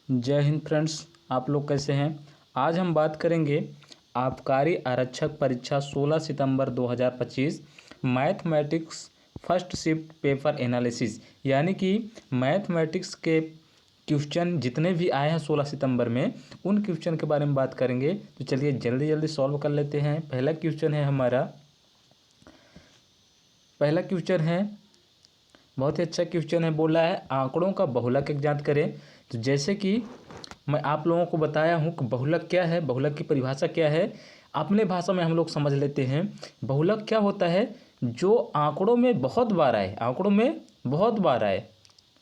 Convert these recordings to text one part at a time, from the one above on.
जय हिंद फ्रेंड्स, आप लोग कैसे हैं। आज हम बात करेंगे आबकारी आरक्षक परीक्षा 16 सितंबर 2025 mathematics first shift paper analysis, यानी कि मैथमेटिक्स के क्वेश्चन जितने भी आए हैं 16 सितंबर में उन क्वेश्चन के बारे में बात करेंगे। तो चलिए जल्दी जल्दी सॉल्व कर लेते हैं। पहला क्वेश्चन है बहुत ही अच्छा क्वेश्चन है। बोला है आंकड़ों का बहुलक ज्ञात करें। तो जैसे कि मैं आप लोगों को बताया हूँ कि बहुलक क्या है, बहुलक की परिभाषा क्या है, अपने भाषा में हम लोग समझ लेते हैं। बहुलक क्या होता है? जो आंकड़ों में बहुत बार आए,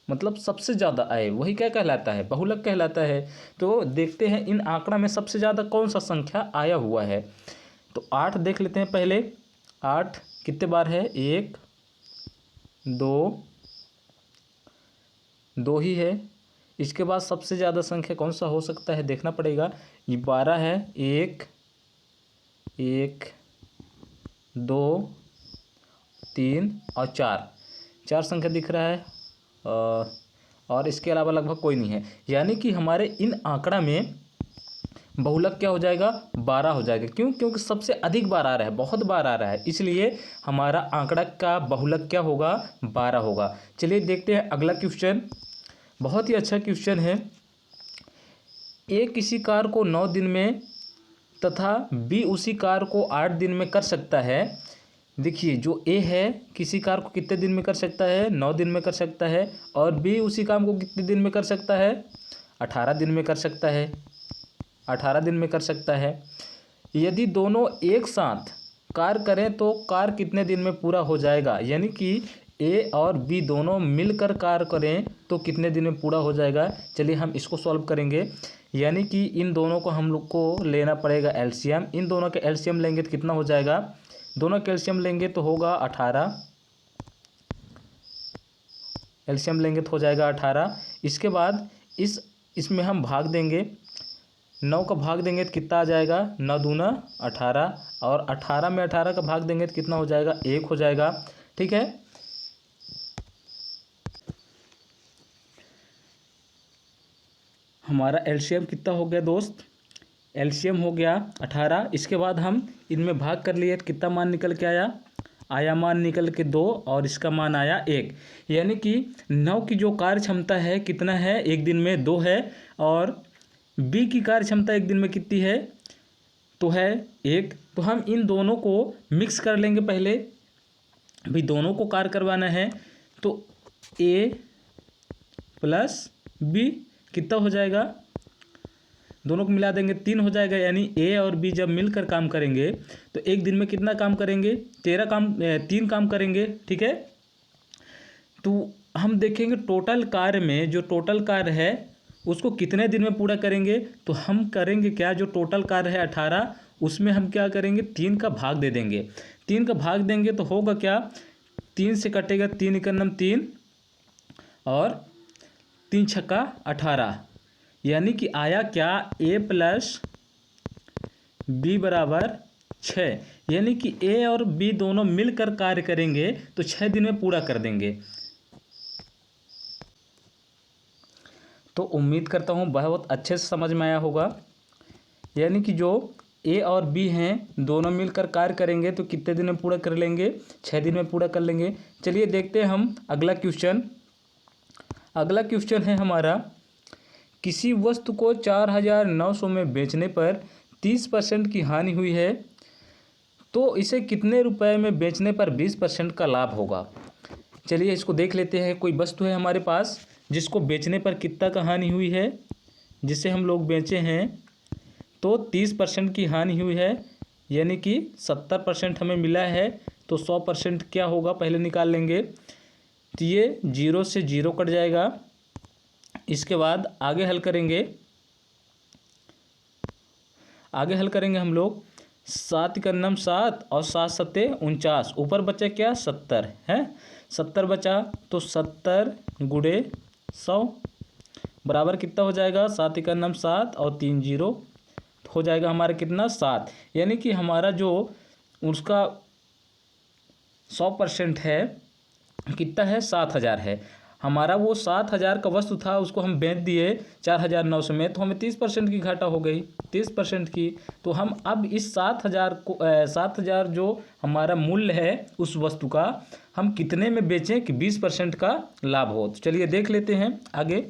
मतलब सबसे ज़्यादा आए, वही क्या कहलाता है? बहुलक कहलाता है। तो देखते हैं इन आंकड़ा में सबसे ज़्यादा कौन सा संख्या आया हुआ है। तो 8 देख लेते हैं पहले। 8 कितने बार है? 1 2 ही है। इसके बाद सबसे ज़्यादा संख्या कौन सा हो सकता है देखना पड़ेगा। ये 12 है। 1 2 3 और 4 संख्या दिख रहा है। और इसके अलावा लगभग कोई नहीं है, यानी कि हमारे इन आंकड़ा में बहुलक क्या हो जाएगा? 12 हो जाएगा। क्यों? क्योंकि सबसे अधिक बार आ रहा है, बहुत बार आ रहा है, इसलिए हमारा आंकड़ा का बहुलक क्या होगा? 12 होगा। चलिए देखते हैं अगला क्वेश्चन। बहुत ही अच्छा क्वेश्चन है। ए किसी कार्य को 9 दिन में तथा बी उसी कार्य को 8 दिन में कर सकता है। देखिए, जो ए है किसी कार्य को कितने दिन में कर सकता है? 9 दिन में कर सकता है। और बी उसी काम को कितने दिन में कर सकता है? 18 दिन में कर सकता है। 18 दिन में कर सकता है। यदि दोनों एक साथ कार्य करें तो कार्य कितने दिन में पूरा हो जाएगा? यानी कि ए और बी दोनों मिलकर कार्य करें तो कितने दिन में पूरा हो जाएगा। चलिए हम इसको सॉल्व करेंगे। यानी कि इन दोनों को हम लोग को लेना पड़ेगा एलसीएम। इन दोनों के एलसीएम लेंगे तो कितना हो जाएगा? दोनों के एलसीएम लेंगे तो होगा 18। एलसीएम लेंगे तो हो जाएगा 18। इसके बाद इसमें हम भाग देंगे। 9 का भाग देंगे तो कितना आ जाएगा? 9 दूना 18। और 18 में 18 का भाग देंगे तो कितना हो जाएगा? 1 हो जाएगा। ठीक है। हमारा एलसीएम कितना हो गया दोस्त? एलसीएम हो गया 18। इसके बाद हम इनमें भाग कर लिए तो कितना मान निकल के आया मान निकल के 2 और इसका मान आया 1। यानी कि 9 की जो कार्य क्षमता है कितना है? एक दिन में 2 है। और बी की कार्य क्षमता एक दिन में कितनी है? तो है 1। तो हम इन दोनों को मिक्स कर लेंगे पहले। भाई दोनों को कार्य करवाना है तो ए प्लस बी कितना हो जाएगा? दोनों को मिला देंगे 3 हो जाएगा। यानी ए और बी जब मिलकर काम करेंगे तो एक दिन में कितना काम करेंगे? 3 काम करेंगे। ठीक है। तो हम देखेंगे टोटल कार्य में, जो टोटल कार्य है उसको कितने दिन में पूरा करेंगे। तो हम करेंगे क्या, जो टोटल कार्य है 18, उसमें हम क्या करेंगे? 3 का भाग दे देंगे। 3 का भाग देंगे तो होगा क्या? 3 से कटेगा 3 एकम 3 और 3 छक्का 18। यानी कि आया क्या? ए प्लस बी बराबर 6। यानी कि ए और बी दोनों मिलकर कार्य करेंगे तो 6 दिन में पूरा कर देंगे। तो उम्मीद करता हूँ बहुत अच्छे से समझ में आया होगा। यानी कि जो ए और बी हैं दोनों मिलकर कार्य करेंगे तो कितने दिन में पूरा कर लेंगे? 6 दिन में पूरा कर लेंगे। चलिए देखते हैं हम अगला क्वेश्चन। अगला क्वेश्चन है हमारा, किसी वस्तु को 4900 में बेचने पर 30% की हानि हुई है तो इसे कितने रुपए में बेचने पर 20% का लाभ होगा। चलिए इसको देख लेते हैं। कोई वस्तु है हमारे पास जिसको बेचने पर कितना का हानि हुई है, जिसे हम लोग बेचे हैं तो 30% की हानि हुई है। यानी कि 70% हमें मिला है तो 100% क्या होगा पहले निकाल लेंगे। तो ये 0 से 0 कट जाएगा। इसके बाद आगे हल करेंगे हम लोग। 7 का नम 7 और 7 सत्ते 49। ऊपर बचा क्या? 70 है। 70 बचा तो 70 गुणे 100 बराबर कितना हो जाएगा? 7 का नम 7 और 3 0 हो जाएगा हमारा कितना? 7। यानी कि हमारा जो उसका 100% है कितना है? 7000 है। हमारा वो 7,000 का वस्तु था, उसको हम बेच दिए 4,900 में, तो हमें 30% की घाटा हो गई, 30% की। तो हम अब इस 7,000 को 7,000 जो हमारा मूल्य है उस वस्तु का, हम कितने में बेचें कि 20% का लाभ हो। तो चलिए देख लेते हैं आगे।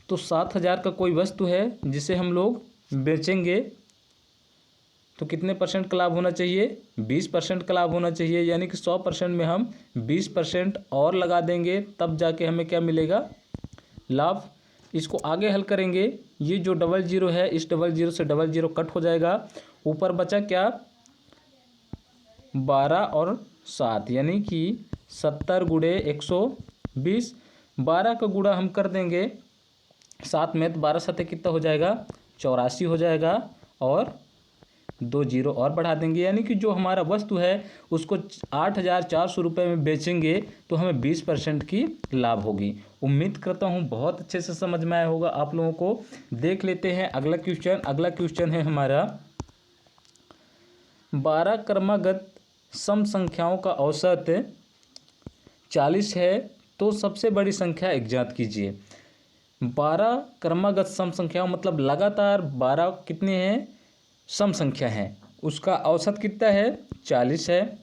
तो 7,000 का कोई वस्तु है जिसे हम लोग बेचेंगे, तो कितने परसेंट का लाभ होना चाहिए? 20% का लाभ होना चाहिए। यानी कि 100% में हम 20% और लगा देंगे, तब जाके हमें क्या मिलेगा? लाभ। इसको आगे हल करेंगे। ये जो 00 है, इस 00 से 00 कट हो जाएगा। ऊपर बचा क्या? 12 और 7, यानी कि 70 गुणे 120। 12 का गुणा हम कर देंगे 7 में, तो 12 7 कितना हो जाएगा? 84 हो जाएगा। और 2 जीरो और बढ़ा देंगे, यानी कि जो हमारा वस्तु है उसको 8,400 रुपये में बेचेंगे तो हमें 20% की लाभ होगी। उम्मीद करता हूँ बहुत अच्छे से समझ में आया होगा आप लोगों को। देख लेते हैं अगला क्वेश्चन। अगला क्वेश्चन है हमारा 12 क्रमागत सम संख्याओं का औसत 40 है, तो सबसे बड़ी संख्या ज्ञात कीजिए। 12 क्रमागत सम संख्याओं मतलब लगातार 12 कितने हैं? सम संख्या है, उसका औसत कितना है? 40 है।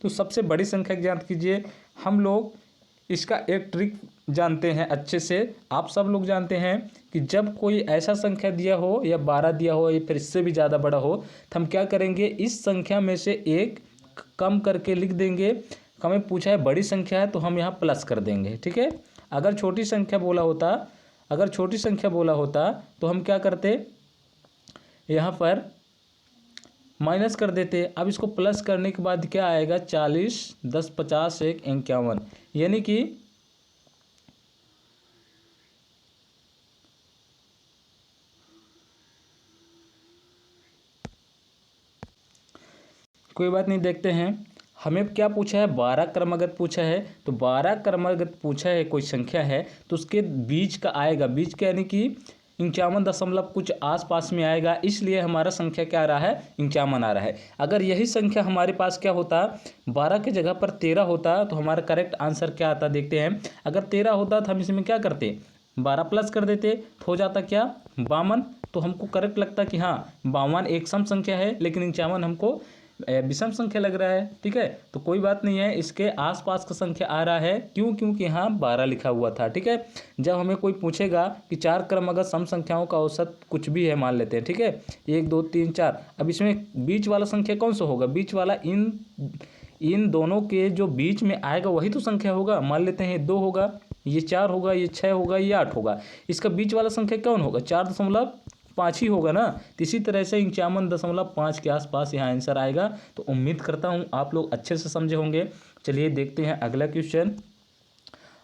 तो सबसे बड़ी संख्या ज्ञात कीजिए। हम लोग इसका एक ट्रिक जानते हैं अच्छे से, आप सब लोग जानते हैं कि जब कोई ऐसा संख्या दिया हो या 12 दिया हो या फिर इससे भी ज़्यादा बड़ा हो, तो हम क्या करेंगे? इस संख्या में से एक कम करके लिख देंगे। हमें पूछा है बड़ी संख्या है तो हम यहाँ प्लस कर देंगे, ठीक है। अगर छोटी संख्या बोला होता तो हम क्या करते? यहाँ पर माइनस कर देते। अब इसको प्लस करने के बाद क्या आएगा? 40, 10, 50, 1, 51, यानी कि कोई बात नहीं, देखते हैं हमें क्या पूछा है। 12 क्रमागत पूछा है, तो 12 क्रमागत पूछा है, कोई संख्या है तो उसके बीच का आएगा। बीच का यानी कि 51 दशमलव कुछ आसपास में आएगा, इसलिए हमारा संख्या क्या आ रहा है? 51 आ रहा है। अगर यही संख्या हमारे पास क्या होता? 12 की जगह पर 13 होता तो हमारा करेक्ट आंसर क्या आता? देखते हैं। अगर 13 होता तो हम इसमें क्या करते? 12 प्लस कर देते, तो हो जाता क्या? 52। तो हमको करेक्ट लगता कि हाँ 52 एक सम संख्या है, लेकिन 51 हमको विषम संख्या लग रहा है, ठीक है। तो कोई बात नहीं है, इसके आसपास का संख्या आ रहा है। क्यों? क्योंकि यहाँ 12 लिखा हुआ था, ठीक है। जब हमें कोई पूछेगा कि 4 क्रमागत सम संख्याओं का औसत कुछ भी है, मान लेते हैं, ठीक है, 1 2 3 4। अब इसमें बीच वाला संख्या कौन सा होगा? बीच वाला इन दोनों के जो बीच में आएगा वही तो संख्या होगा। मान लेते हैं 2 होगा, ये 4 होगा, ये 6 होगा, ये 8 होगा। इसका बीच वाला संख्या कौन होगा? 4.5 ही होगा ना। तो इसी तरह से 51.5 के आसपास यहाँ आंसर आएगा। तो उम्मीद करता हूँ आप लोग अच्छे से समझे होंगे। चलिए देखते हैं अगला क्वेश्चन।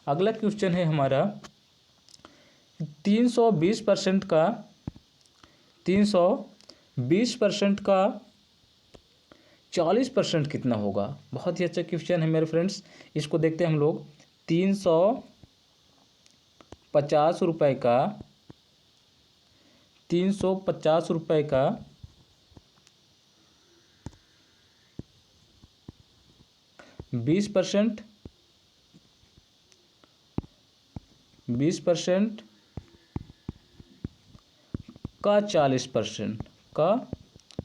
अगला क्वेश्चन है हमारा 320% का 40% कितना होगा? बहुत ही अच्छा क्वेश्चन है मेरे फ्रेंड्स। इसको देखते हैं हम लोग। 350 रुपये का 20% 20% का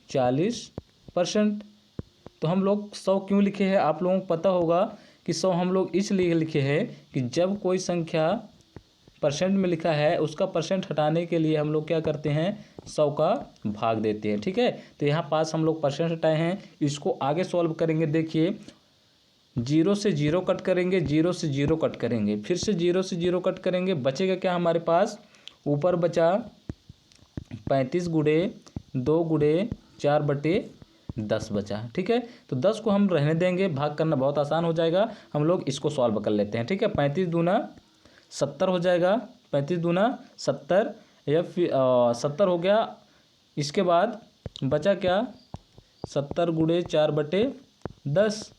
40%। तो हम लोग 100 क्यों लिखे हैं? आप लोगों को पता होगा कि 100 हम लोग इसलिए लिखे हैं कि जब कोई संख्या परसेंट में लिखा है उसका परसेंट हटाने के लिए हम लोग क्या करते हैं? 100 का भाग देते हैं, ठीक है। तो यहाँ पास हम लोग परसेंट हटाए हैं। इसको आगे सॉल्व करेंगे। देखिए 0 से 0 कट करेंगे, 0 से 0 कट करेंगे, फिर से 0 से 0 कट करेंगे। बचेगा क्या हमारे पास? ऊपर बचा 35 गुणे 2 गुणे 4/10 बचा, ठीक है। तो 10 को हम रहने देंगे, भाग करना बहुत आसान हो जाएगा। हम लोग इसको सॉल्व कर लेते हैं, ठीक है। 35 दूना 70 हो जाएगा, 35 दूना 70, या फिर 70 हो गया। इसके बाद बचा क्या? 70 गुणे 4/10।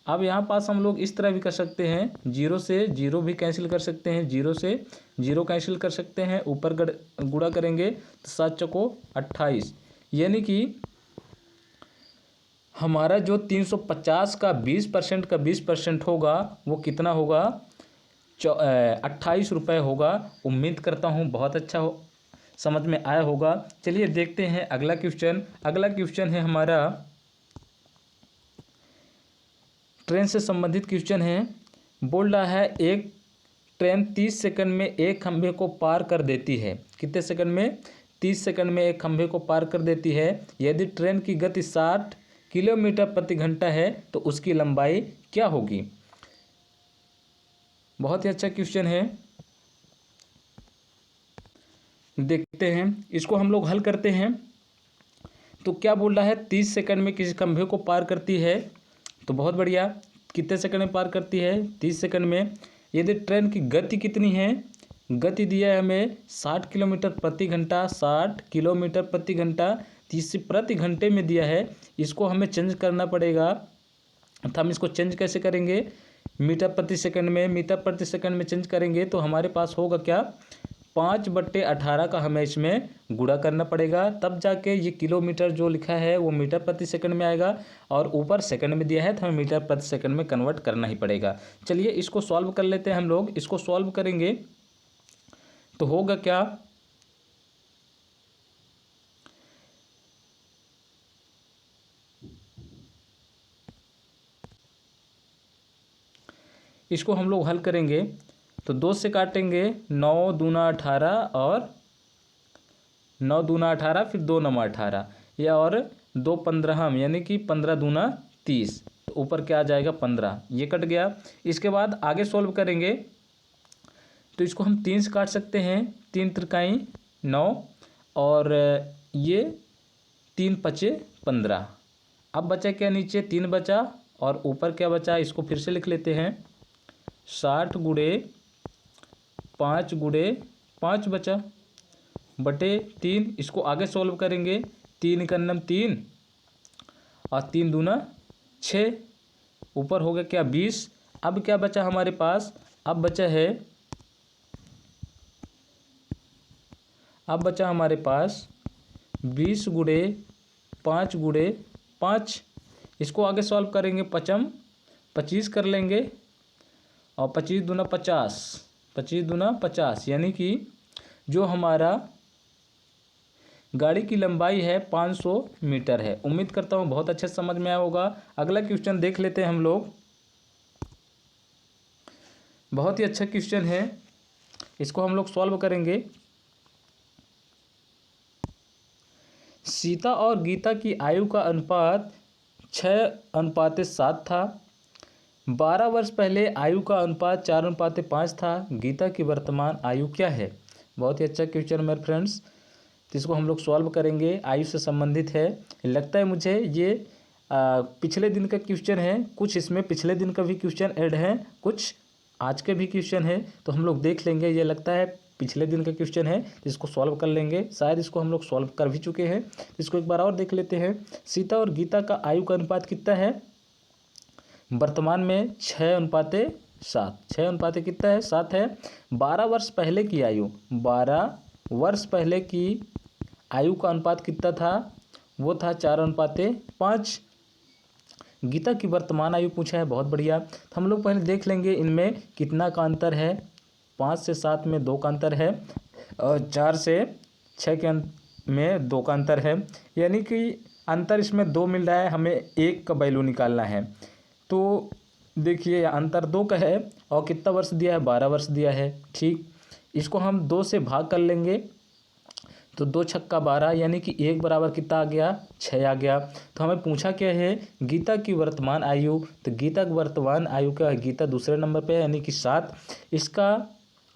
अब यहाँ पास हम लोग इस तरह भी कर सकते हैं, 0 से 0 भी कैंसिल कर सकते हैं, 0 से 0 कैंसिल कर सकते हैं। ऊपर गुणा करेंगे तो 7 चौको 28, यानी कि हमारा जो 350 का 20% का 20% होगा वो कितना होगा, 28 रुपये होगा। उम्मीद करता हूँ बहुत अच्छा समझ में आया होगा। चलिए देखते हैं अगला क्वेश्चन। अगला क्वेश्चन है हमारा ट्रेन से संबंधित क्वेश्चन है। बोल रहा है एक ट्रेन 30 सेकंड में एक खंभे को पार कर देती है। कितने सेकंड में? 30 सेकंड में एक खंभे को पार कर देती है। यदि ट्रेन की गति 60 किलोमीटर प्रति घंटा है तो उसकी लंबाई क्या होगी? बहुत ही अच्छा क्वेश्चन है। देखते हैं इसको हम लोग हल करते हैं। तो क्या बोल रहा है, 30 सेकंड में किसी खंभे को पार करती है। तो बहुत बढ़िया, कितने सेकंड में पार करती है? 30 सेकंड में। यदि ट्रेन की गति कितनी है? गति दिया है हमें 60 किलोमीटर प्रति घंटा। 60 किलोमीटर प्रति घंटा 30 प्रति घंटे में दिया है। इसको हमें चेंज करना पड़ेगा। तो हम इसको चेंज कैसे करेंगे? मीटर प्रति सेकंड में। मीटर प्रति सेकंड में चेंज करेंगे तो हमारे पास होगा क्या, 5/18 का हमें इसमें गुणा करना पड़ेगा, तब जाके ये किलोमीटर जो लिखा है वो मीटर प्रति सेकंड में आएगा। और ऊपर सेकंड में दिया है तो हमें मीटर प्रति सेकंड में कन्वर्ट करना ही पड़ेगा। चलिए इसको सॉल्व कर लेते हैं हम लोग। इसको सॉल्व करेंगे तो होगा क्या, इसको हम लोग हल करेंगे तो 2 से काटेंगे, 9 दूना 18 और 9 दूना 18, फिर 2 9 18, या और 2 15 यानी कि 15 दूना 30। तो ऊपर क्या आ जाएगा, 15। ये कट गया। इसके बाद आगे सॉल्व करेंगे तो इसको हम 3 से काट सकते हैं। 3 त्रिकाई 9 और ये 3 पचे 15। अब बचा क्या, नीचे 3 बचा और ऊपर क्या बचा, इसको फिर से लिख लेते हैं। 60 गुणे 5 गुणे 5 बचा बटे 3। इसको आगे सॉल्व करेंगे। 3 का नम 3 और 3 दूना 6, ऊपर हो गया क्या, 20। अब क्या बचा हमारे पास, अब बचा हमारे पास 20 गुणे 5 गुणे 5। इसको आगे सॉल्व करेंगे, 25 कर लेंगे और 25 दूना 50, 25 दूना 50, यानी कि जो हमारा गाड़ी की लंबाई है 500 मीटर है। उम्मीद करता हूँ बहुत अच्छे समझ में आया होगा। अगला क्वेश्चन देख लेते हैं हम लोग। बहुत ही अच्छा क्वेश्चन है, इसको हम लोग सॉल्व करेंगे। सीता और गीता की आयु का अनुपात 6:7 था। 12 वर्ष पहले आयु का अनुपात 4:5 था। गीता की वर्तमान आयु क्या है? बहुत ही अच्छा क्वेश्चन मेरे फ्रेंड्स। तो इसको हम लोग सॉल्व करेंगे, आयु से संबंधित है। लगता है मुझे ये पिछले दिन का क्वेश्चन है। कुछ इसमें पिछले दिन का भी क्वेश्चन ऐड है, कुछ आज के भी क्वेश्चन है, तो हम लोग देख लेंगे। ये लगता है पिछले दिन का क्वेश्चन है, तो इसको सॉल्व कर लेंगे। शायद इसको हम लोग सॉल्व कर भी चुके हैं। इसको एक बार और देख लेते हैं। सीता और गीता का आयु का अनुपात कितना है? वर्तमान में 6:7। 6 कितना है? 7 है। 12 वर्ष पहले की आयु, 12 वर्ष पहले की आयु का अनुपात कितना था? वो था 4:5। गीता की वर्तमान आयु पूछा है, बहुत बढ़िया। तो हम लोग पहले देख लेंगे इनमें कितना का अंतर है। 5 से 7 में 2 का अंतर है और 4 से 6 के में 2 का अंतर है, यानी कि अंतर इसमें 2 मिल रहा है। हमें 1 का वैल्यू निकालना है। तो देखिए अंतर 2 का है और कितना वर्ष दिया है? 12 वर्ष दिया है। ठीक, इसको हम 2 से भाग कर लेंगे तो 2 छक्का 12, यानी कि 1 बराबर कितना आ गया? 6 आ गया। तो हमें पूछा क्या है? गीता की वर्तमान आयु। तो गीता की वर्तमान आयु क्या है? गीता दूसरे नंबर पे है, यानी कि 7। इसका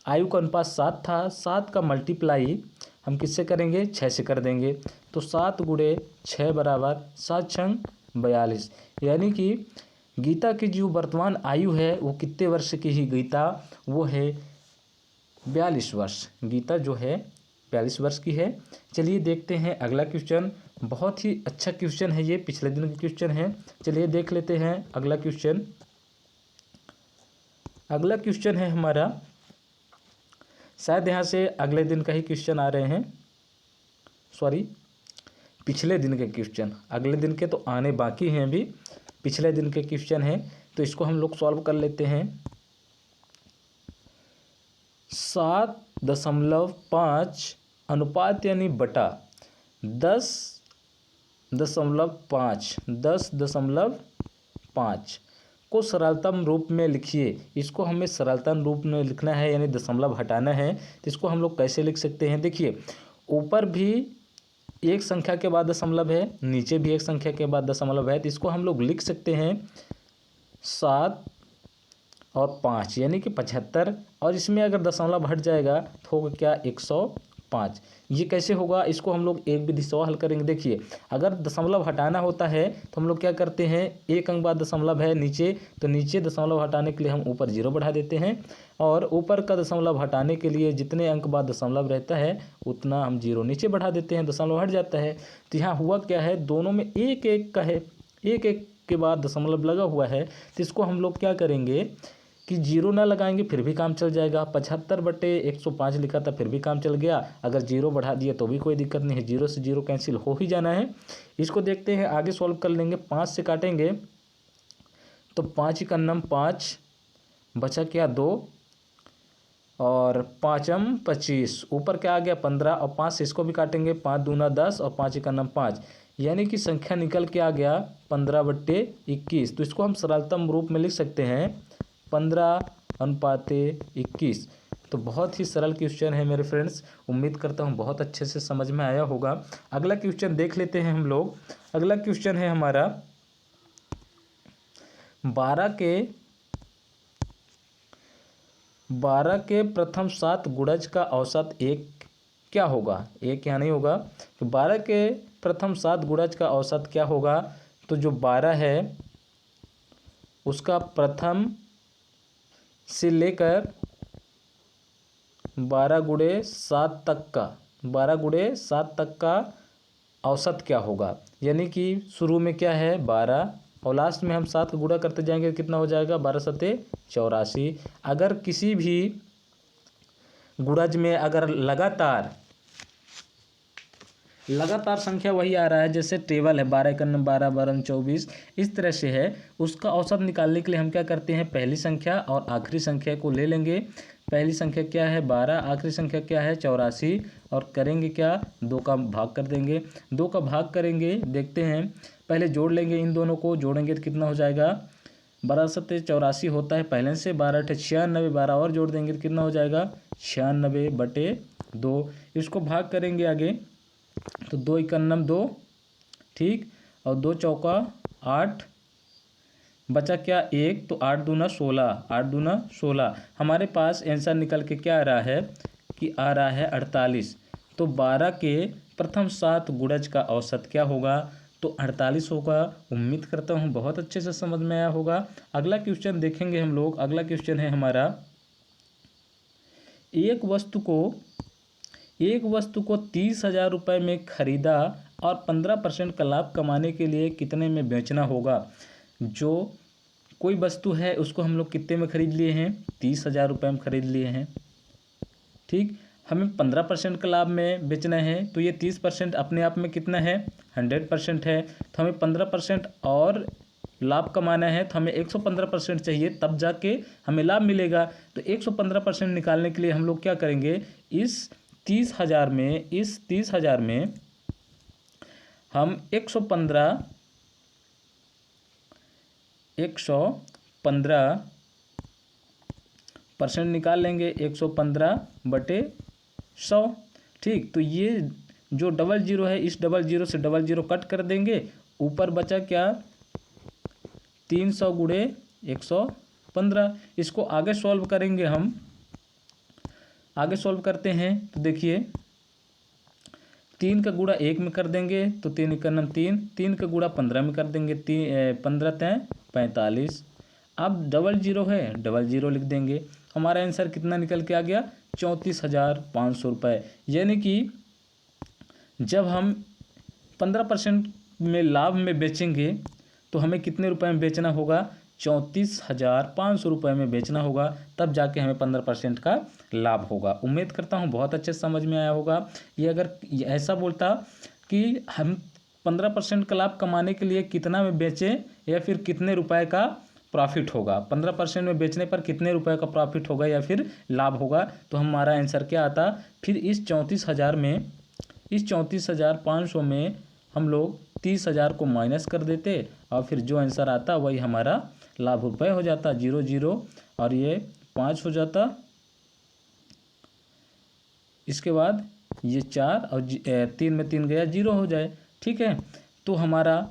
आयु का अनुपात 7 था। 7 का मल्टीप्लाई हम किससे करेंगे? 6 से कर देंगे। तो 7 गुणे 6 बराबर 7 छंग 42, यानी कि गीता की जो वर्तमान आयु है वो कितने वर्ष की ही गीता? वो है 42 वर्ष। गीता जो है 42 वर्ष की है। चलिए देखते हैं अगला क्वेश्चन। बहुत ही अच्छा क्वेश्चन है, ये पिछले दिन का क्वेश्चन है। चलिए देख लेते हैं अगला क्वेश्चन। अगला क्वेश्चन है हमारा, शायद यहाँ से अगले दिन का ही क्वेश्चन आ रहे हैं, सॉरी। पिछले दिन के क्वेश्चन, अगले दिन के तो आने बाकी हैं अभी, पिछले दिन के क्वेश्चन हैं। तो इसको हम लोग सॉल्व कर लेते हैं। 7.5 अनुपात यानी बटा 10.5 को सरलतम रूप में लिखिए। इसको हमें सरलतम रूप में लिखना है यानी दशमलव हटाना है। तो इसको हम लोग कैसे लिख सकते हैं? देखिए, ऊपर भी एक संख्या के बाद दशमलव है, नीचे भी एक संख्या के बाद दशमलव है। तो इसको हम लोग लिख सकते हैं 7 और 5 यानी कि 75, और इसमें अगर दशमलव हट जाएगा तो होगा क्या? 105। ये कैसे होगा? इसको हम लोग एक विधि से हल करेंगे। देखिए, अगर दशमलव हटाना होता है तो हम लोग क्या करते हैं, एक अंक बाद दशमलव है नीचे, तो नीचे दशमलव हटाने के लिए हम ऊपर 0 बढ़ा देते हैं, और ऊपर का दशमलव हटाने के लिए जितने अंक बाद दशमलव रहता है उतना हम 0 नीचे बढ़ा देते हैं, दशमलव हट जाता है। तो यहाँ हुआ क्या है, दोनों में एक एक का है, एक एक के बाद दशमलव लगा हुआ है। तो इसको हम लोग क्या करेंगे कि 0 ना लगाएंगे फिर भी काम चल जाएगा। 75/105 लिखा था फिर भी काम चल गया, अगर 0 बढ़ा दिए तो भी कोई दिक्कत नहीं है, 0 से 0 कैंसिल हो ही जाना है। इसको देखते हैं, आगे सॉल्व कर लेंगे। 5 से काटेंगे तो 5 का नम 5, बचा क्या? 2, और 5m 25, ऊपर क्या आ गया? 15, और 5 से इसको भी काटेंगे, 5 दूना 10 और 5 का नम 5, यानी कि संख्या निकल के आ गया 15/21। तो इसको हम सरलतम रूप में लिख सकते हैं 15:21। तो बहुत ही सरल क्वेश्चन है मेरे फ्रेंड्स, उम्मीद करता हूँ बहुत अच्छे से समझ में आया होगा। अगला क्वेश्चन देख लेते हैं हम लोग। अगला क्वेश्चन है हमारा 12 के प्रथम 7 गुणज का औसत 1 क्या होगा? 1 यहाँ नहीं होगा। तो 12 के प्रथम 7 गुणज का औसत क्या होगा? तो जो 12 है उसका प्रथम से लेकर 12 गुणे 7 तक का, 12 गुणे 7 तक का औसत क्या होगा? यानी कि शुरू में क्या है? 12, और लास्ट में हम 7 का गुणा करते जाएंगे, कितना हो जाएगा? 12 सते 84। अगर किसी भी गुणज में अगर लगातार संख्या वही आ रहा है, जैसे टेबल है 12 का 12 12 24, इस तरह से है, उसका औसत निकालने के लिए हम क्या करते हैं, पहली संख्या और आखिरी संख्या को ले लेंगे। पहली संख्या क्या है? 12, आखिरी संख्या क्या है? 84, और करेंगे क्या? 2 का भाग कर देंगे। 2 का भाग करेंगे, देखते हैं, पहले जोड़ लेंगे, इन दोनों को जोड़ेंगे तो कितना हो जाएगा? 12 सत्ते 84 होता है पहले से, 12 अठे 96, 12 और जोड़ देंगे तो कितना हो जाएगा? 96/2। इसको भाग करेंगे आगे, तो 2 इकन्नम 2, ठीक, और 2 चौका 8, बचा क्या? 1, तो 8 दूना 16, 8 दूना 16। हमारे पास आंसर निकल के क्या आ रहा है कि आ रहा है 48। तो 12 के प्रथम 7 गुणज का औसत क्या होगा? तो 48 होगा। उम्मीद करता हूँ बहुत अच्छे से समझ में आया होगा। अगला क्वेश्चन देखेंगे हम लोग। अगला क्वेश्चन है हमारा, एक वस्तु को 30,000 रुपये में खरीदा और 15% का लाभ कमाने के लिए कितने में बेचना होगा? जो कोई वस्तु है उसको हम लोग कितने में खरीद लिए हैं? 30,000 रुपये में खरीद लिए हैं, ठीक। हमें 15% का लाभ में बेचना है, तो ये 30% अपने आप में कितना है? 100% है। तो हमें 15% और लाभ कमाना है, तो हमें 115% चाहिए, तब जाके हमें लाभ मिलेगा। तो 115% निकालने के लिए हम लोग क्या करेंगे, इस 30,000 में हम 115% निकाल लेंगे, 115/100, ठीक। तो ये जो 00 है, इस 00 से 00 कट कर देंगे, ऊपर बचा क्या? 300 गुणे 115। इसको आगे सॉल्व करेंगे हम, आगे सॉल्व करते हैं। तो देखिए, 3 का गुणा 1 में कर देंगे तो 3 इकन्नम 3, 3 का गुणा 15 में कर देंगे, 15 तय 45। अब 00 है, 00 लिख देंगे। हमारा आंसर कितना निकल के आ गया? 34,500 रुपये। यानी कि जब हम 15% में लाभ में बेचेंगे तो हमें कितने रुपए में बेचना होगा? 34,500 रुपये में बेचना होगा, तब जाके हमें 15% का लाभ होगा। उम्मीद करता हूँ बहुत अच्छे समझ में आया होगा। ये अगर ऐसा बोलता कि हम 15% का लाभ कमाने के लिए कितना में बेचें या फिर कितने रुपए का प्रॉफिट होगा। 15% में बेचने पर कितने रुपए का प्रॉफिट होगा या फिर लाभ होगा। तो हमारा आंसर क्या आता, फिर इस 34,000 में, इस 34,500 में हम लोग 30,000 को माइनस कर देते और फिर जो आंसर आता वही हमारा लाभ रुपये हो जाता। 0 0 और ये 5 हो जाता। इसके बाद ये 4 और 3 में 3 गया 0 हो जाए। ठीक है, तो हमारा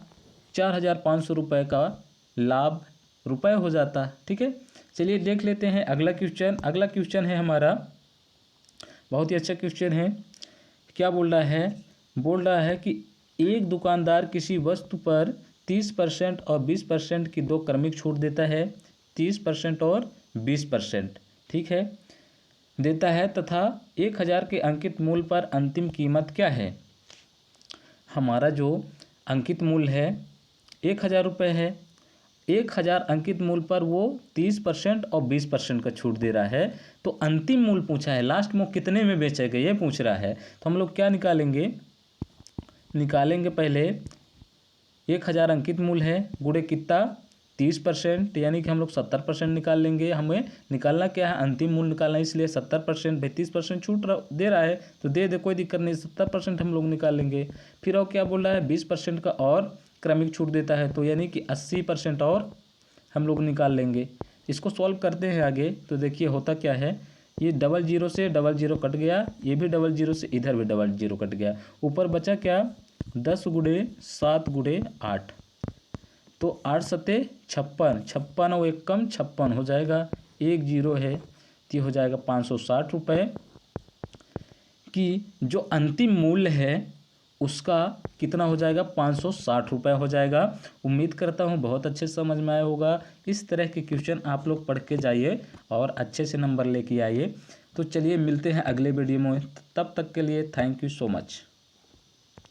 4,500 रुपये का लाभ रुपये हो जाता। ठीक है, चलिए देख लेते हैं अगला क्वेश्चन। अगला क्वेश्चन है हमारा, बहुत ही अच्छा क्वेश्चन है। क्या बोल रहा है, बोल रहा है कि एक दुकानदार किसी वस्तु पर 30% और 20% की दो क्रमिक छूट देता है, 30% और 20%, ठीक है, देता है तथा 1,000 के अंकित मूल्य पर अंतिम कीमत क्या है। हमारा जो अंकित मूल्य है 1,000 रुपये है, 1,000 अंकित मूल्य पर वो 30% और 20% का छूट दे रहा है। तो अंतिम मूल्य पूछा है, लास्ट में कितने में बेचेगा ये पूछ रहा है। तो हम लोग क्या निकालेंगे पहले 1,000 अंकित मूल्य है गुणे कितना 30%, यानी कि हम लोग 70% निकाल लेंगे। हमें निकालना क्या है, अंतिम मूल्य निकालना है, इसलिए 70%, 30% छूट दे रहा है तो दे दे, कोई दिक्कत नहीं, 70% हम लोग निकाल लेंगे। फिर और क्या बोल रहा है, 20% का और क्रमिक छूट देता है, तो यानी कि 80% और हम लोग निकाल लेंगे। इसको सॉल्व करते हैं आगे, तो देखिए होता क्या है, ये 00 से 00 कट गया, ये भी 00 से इधर भी 00 कट गया, ऊपर बचा क्या 10 गुणे 7 गुणे 8, तो 8 सत्ते 56, 56 और 1 कम 56 हो जाएगा, 1 0 है तो हो जाएगा 560 रुपये की जो अंतिम मूल्य है उसका कितना हो जाएगा 560 रुपये हो जाएगा। उम्मीद करता हूँ बहुत अच्छे से समझ में आया होगा। इस तरह के क्वेश्चन आप लोग पढ़ के जाइए और अच्छे से नंबर लेके आइए। तो चलिए मिलते हैं अगले वीडियो में, तब तक के लिए थैंक यू सो मच।